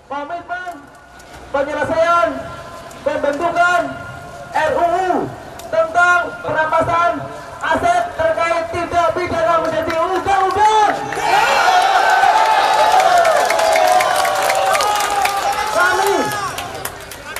komitmen penyelesaian pembentukan RUU tentang perampasan aset terkait tindak pidana menjadi undang-undang. Kami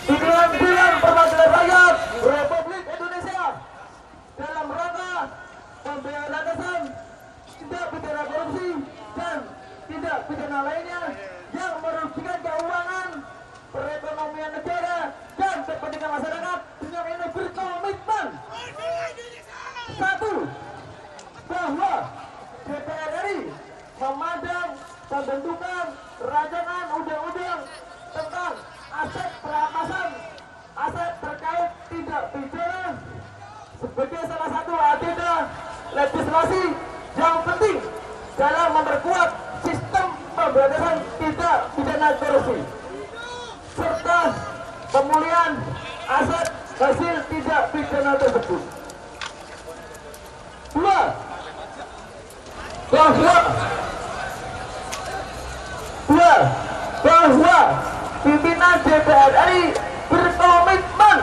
di Dewan Perwakilan Rakyat Republik Indonesia dalam rangka pemberantasan tindak pidana korupsi dan tindak pidana lainnya yang merugikan keuangan perekonomian negara dan kepentingan masyarakat dengan ini berkomitmen satu, bahwa DPR RI memandang pembentukan rancangan undang-undang tentang aset perampasan aset terkait tindak pidana sebagai salah satu agenda legislasi yang penting dalam memperkuat sistem pemberantasan tindak pidana korupsi serta pemulihan aset hasil tindak pidana tersebut. Dua, bahwa pimpinan DPR RI berkomitmen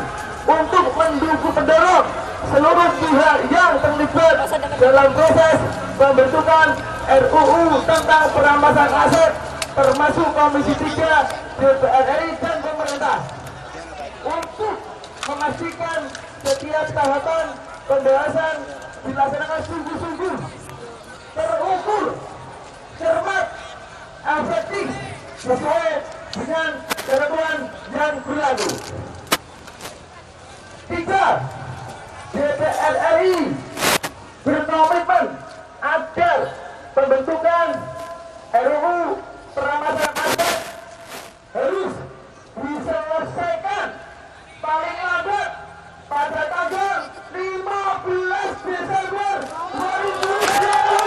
untuk mendorong seluruh pihak yang terlibat dalam proses pembentukan RUU tentang perampasan aset termasuk Komisi 3 DPR RI dan pemerintah untuk memastikan setiap tahapan pembahasan dilaksanakan sungguh-sungguh, terukur, cermat, efektif, sesuai dengan ketentuan yang berlaku. Tiga, DPR RI berkomitmen agar pembentukan RUU perampasan aset harus diselesaikan paling lambat pada tanggal 15 Desember 2020.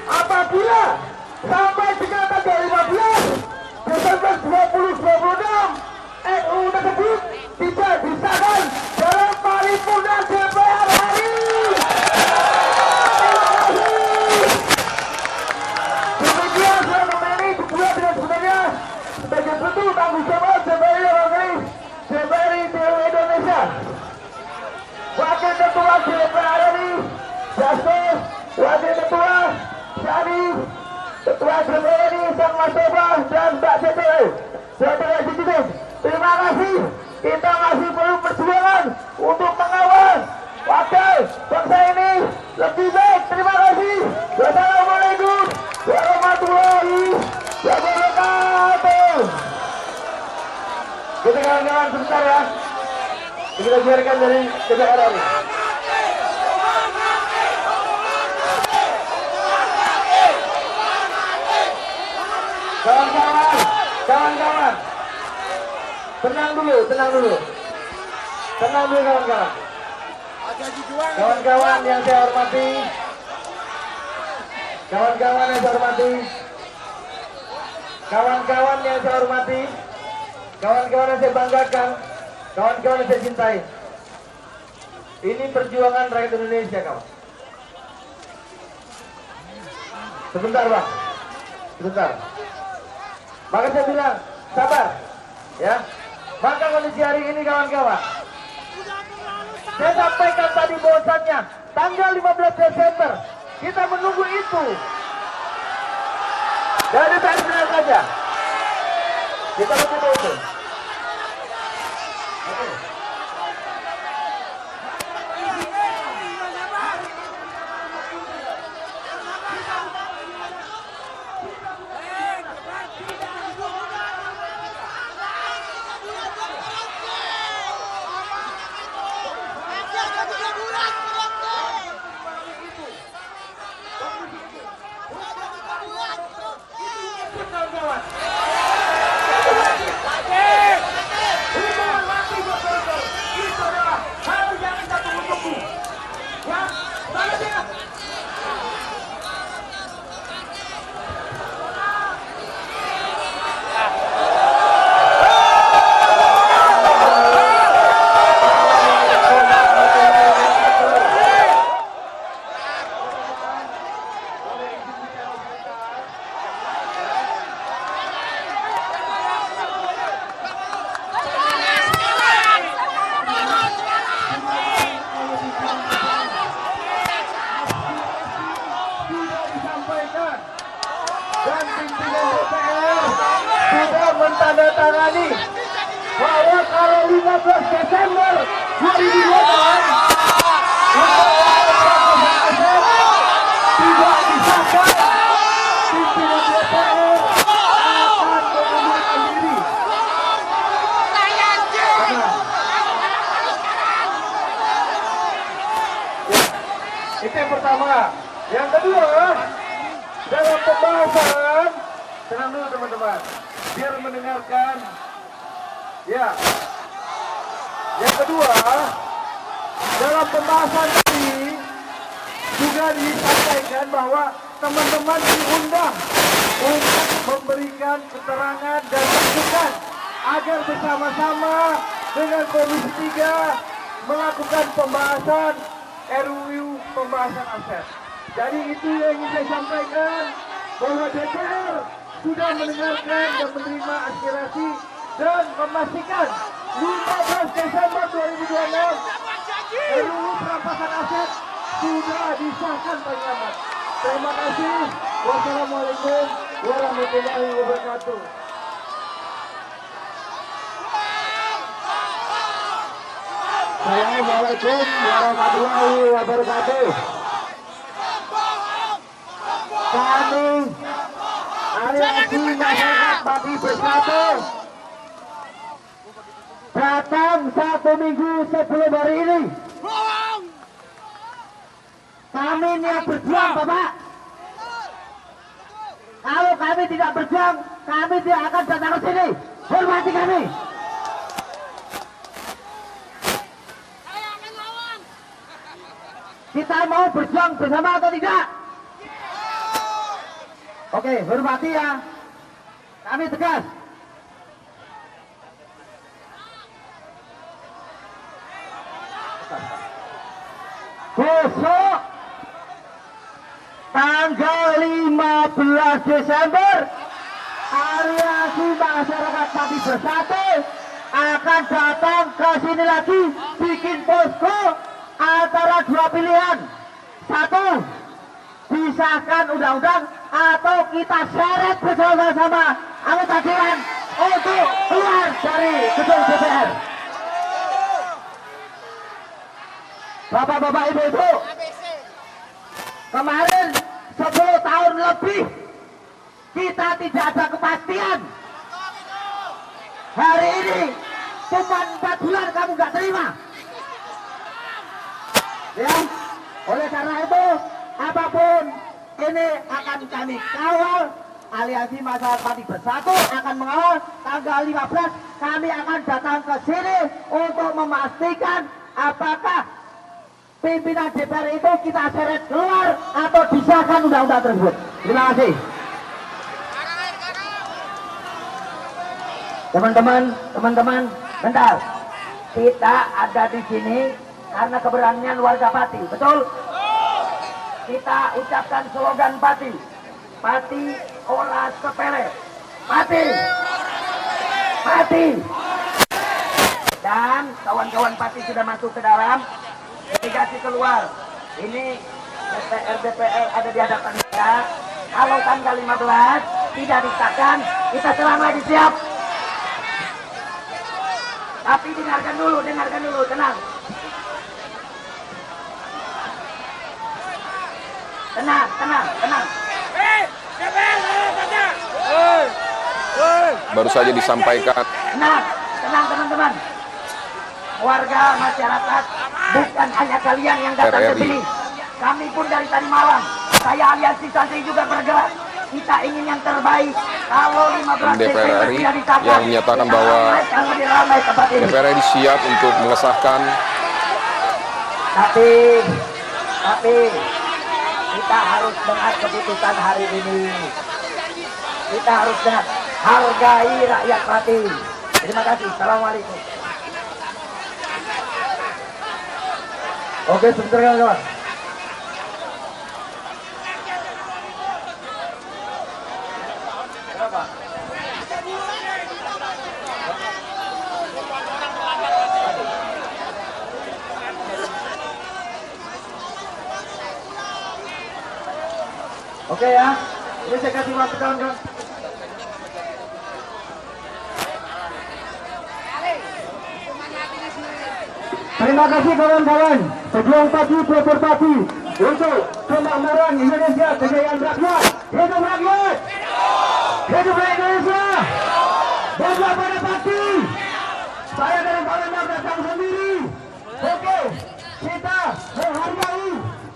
Apabila sampai dengan tanggal 15 Desember 2026 RUU tersebut tidak disahkan dalam paripurna DPR RI. Demikian selama ini dibuat dengan sebenarnya sebagai bentuk tanggung jawab DPR RI seluruh Indonesia. Wakil Ketua DPR RI Dasko, Wakil Ketua Sari, Ketua DPR RI Sang Mastoba dan Mbak CPO. Saudara Jididin, terima kasih. Kita masih perlu perjuangan untuk mengawal wakil bangsa ini lebih baik. Terima kasih. Wassalamualaikum warahmatullahi wabarakatuh. Kita kawan-kawan sebentar ya. Kita biarkan dari DPR RI. Kawan-kawan, tenang dulu kawan-kawan. Kawan-kawan yang saya hormati, kawan-kawan yang saya hormati, kawan-kawan yang saya hormati, kawan-kawan yang saya banggakan, kawan-kawan yang saya cintai. Ini perjuangan rakyat Indonesia, kawan. Sebentar, Bang. Sebentar. Maka saya bilang, sabar, ya. Maka kondisi hari ini kawan-kawan, saya sampaikan tadi bahwasannya tanggal 15 Desember kita menunggu itu. Dari saya saja, kita menunggu itu. menandatangani bahwa kalau 15 Desember 2008 tidak disahkan, pimpinan DPR akan mengundurkan diri. Itu yang pertama. Yang kedua, dalam pembahasan, tenang dulu teman-teman, biar mendengarkan. Ya. Yang kedua, dalam pembahasan tadi juga disampaikan bahwa teman-teman diundang untuk memberikan keterangan dan masukan agar bersama-sama dengan Komisi 3 melakukan pembahasan RUU pembahasan aset. Jadi itu yang ingin saya sampaikan, bahwa DPR sudah mendengarkan dan menerima aspirasi dan memastikan 15 Desember 2026 RUU perampasan aset sudah disahkan paling lambat. Terima kasih. Wassalamualaikum warahmatullahi wabarakatuh. Assalamualaikum warahmatullahi wabarakatuh. Kami aliansi masyarakat Pati Bersatu datang 1 minggu sebelum hari ini. Kami niat berjuang, Bapak. Kalau kami tidak berjuang, kami tidak akan datang ke sini. Hormati kami. Kita mau berjuang bersama atau tidak? Oke, hormati ya. Kami tegas. Besok tanggal 15 Desember aliansi masyarakat Pati Bersatu akan datang ke sini lagi bikin posko antara dua pilihan. Satu, disahkan undang-undang atau kita seret bersama-sama anggota dewan untuk keluar dari gedung DPR. Bapak-bapak, ibu-ibu, kemarin 10 tahun lebih kita tidak ada kepastian. Hari ini cuma 4 bulan kamu nggak terima. Ya, oleh karena itu apapun ini akan kami kawal. Aliansi Masyarakat Pati Bersatu akan mengawal. Tanggal 15 kami akan datang ke sini untuk memastikan apakah pimpinan DPR itu kita seret keluar atau disahkan undang-undang tersebut. Terima kasih. Teman-teman, bentar. Kita ada di sini karena keberanian warga Pati, betul? Kita ucapkan slogan Pati. Pati ora sepele. Pati. Pati. Dan kawan-kawan Pati sudah masuk ke dalam. Delegasi keluar. Ini DPR ada di hadapan kita. Kalau tanggal 15 tidak disahkan, kita serang lagi, siap. Tapi dengarkan dulu, tenang. Tenang. Baru saja disampaikan. Tenang teman-teman. Warga masyarakat, bukan hanya kalian yang datang ke sini. Kami pun dari tadi malam. Saya aliansi santri juga bergerak. Kita ingin yang terbaik. Kalau 15 DPR RI yang menyatakan bahwa DPR RI siap untuk mengesahkan. Tapi kita harus dengar keputusan hari ini. Kita harus dengar. Hargai rakyat Pati. Terima kasih. Assalamualaikum. Oke, sebentar kawan-kawan. Kenapa? Oke ya, ini saya kasih waktu kawan-kawan. Terima kasih kawan-kawan, pejuang pagi properti untuk kemakmuran Indonesia, kejayaan rakyat. Hidup rakyat! Hidup Indonesia! Bangga pada pati! Saya dari Palembang datang sendiri. Oke, kita menghargai,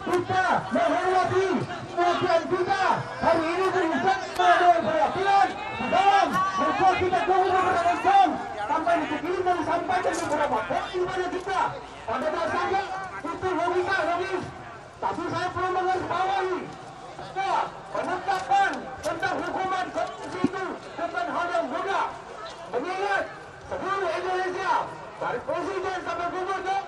kita menghormati kemudian kita hari ini berisak pada perwakilan dalam membuat kita beberapa jam sampai di sini dan sampaikan beberapa poin pada kita. Pada dasarnya itu logika logis, tapi saya perlu menggarisbawahi penetapan tentang hukuman korupsi itu bukan hal yang mudah. Mengingat seluruh Indonesia dari presiden sampai gubernur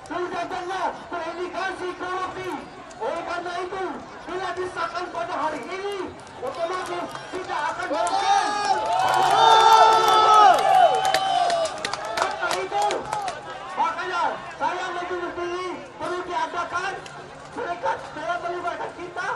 sudah jelas terindikasi korupsi. Oleh karena itu, bila disahkan pada hari ini, otomatis tidak akan mungkin. Karena itu, makanya saya menurut diri perlu diadakan mereka dalam melibatkan kita